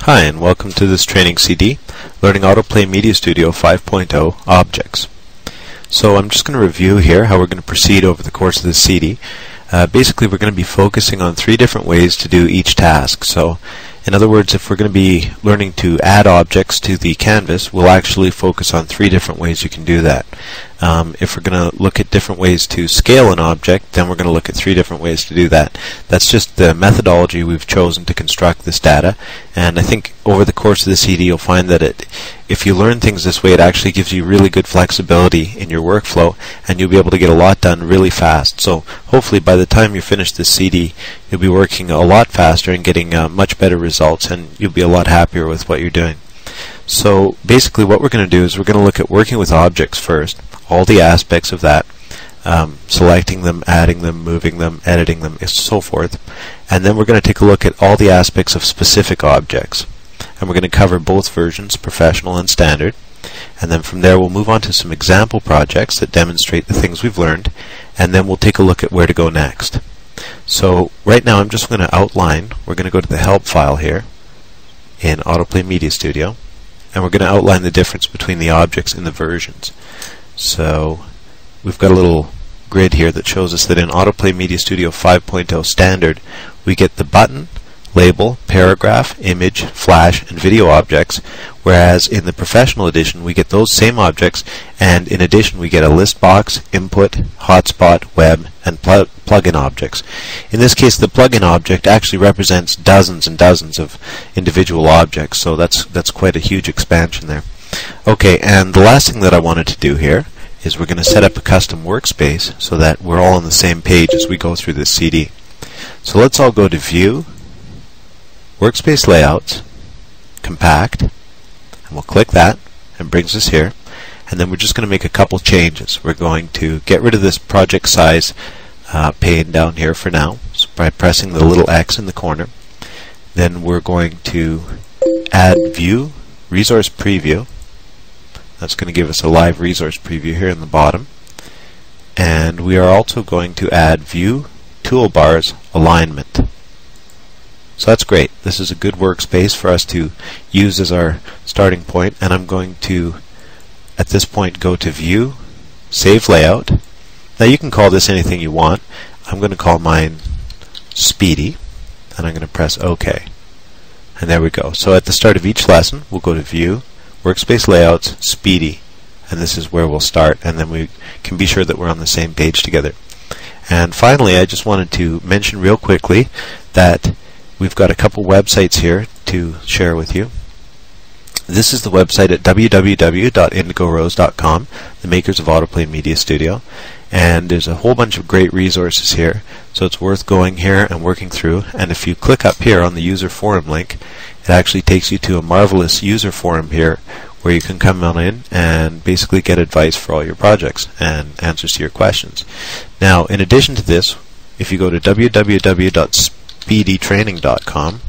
Hi, and welcome to this training CD, Learning AutoPlay Media Studio 5.0 Objects. So I'm just going to review here how we're going to proceed over the course of this CD. Basically, we're going to be focusing on three different ways to do each task. So, in other words, if we're going to be learning to add objects to the canvas, we'll actually focus on three different ways you can do that. If we're going to look at different ways to scale an object, then we're going to look at three different ways to do that. That's just the methodology we've chosen to construct this data, and I think over the course of the CD you'll find that if you learn things this way, it actually gives you really good flexibility in your workflow, and you'll be able to get a lot done really fast. So hopefully by the time you finish this CD, you'll be working a lot faster and getting much better results, and you'll be a lot happier with what you're doing. So basically what we're going to do is we're going to look at working with objects first, all the aspects of that, selecting them, adding them, moving them, editing them, and so forth. And then we're going to take a look at all the aspects of specific objects. And we're going to cover both versions, Professional and Standard. And then from there we'll move on to some example projects that demonstrate the things we've learned, and then we'll take a look at where to go next. So right now I'm just going to outline. We're going to go to the Help file here in AutoPlay Media Studio, and we're going to outline the difference between the objects in the versions. So we've got a little grid here that shows us that in AutoPlay Media Studio 5.0 Standard we get the button, label, paragraph, image, flash, and video objects, whereas in the Professional edition we get those same objects, and in addition we get a list box, input, hotspot, web, and plugin objects. In this case the plugin object actually represents dozens and dozens of individual objects, so that's quite a huge expansion there. Okay, and the last thing that I wanted to do here is we're going to set up a custom workspace so that we're all on the same page as we go through this CD. So let's all go to View, Workspace Layouts, Compact, and we'll click that, and it brings us here. And then we're just going to make a couple changes. We're going to get rid of this project size pane down here for now, so by pressing the little X in the corner. Then we're going to add View, Resource Preview. That's going to give us a live resource preview here in the bottom. And we are also going to add View, Toolbars, Alignment. So that's great. This is a good workspace for us to use as our starting point, and I'm going to at this point go to View, Save Layout. Now you can call this anything you want. I'm going to call mine Speedy, and I'm going to press OK. And there we go. So at the start of each lesson we'll go to View, Workspace Layouts, Speedy, and this is where we'll start, and then we can be sure that we're on the same page together. And finally, I just wanted to mention real quickly that we've got a couple websites here to share with you. This is the website at www.indigorose.com, the makers of AutoPlay Media Studio, and there's a whole bunch of great resources here, so it's worth going here and working through. And if you click up here on the user forum link, it actually takes you to a marvelous user forum here where you can come on in and basically get advice for all your projects and answers to your questions. Now, in addition to this, if you go to www.speedytraining.com,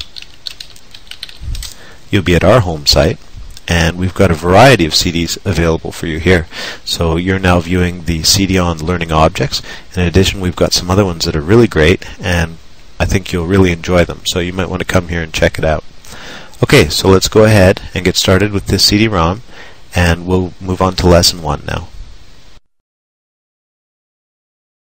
you'll be at our home site, and we've got a variety of CDs available for you here. So you're now viewing the CD on learning objects. In addition, we've got some other ones that are really great, and I think you'll really enjoy them. So you might want to come here and check it out. Okay, so let's go ahead and get started with this CD-ROM, and we'll move on to lesson 1 now.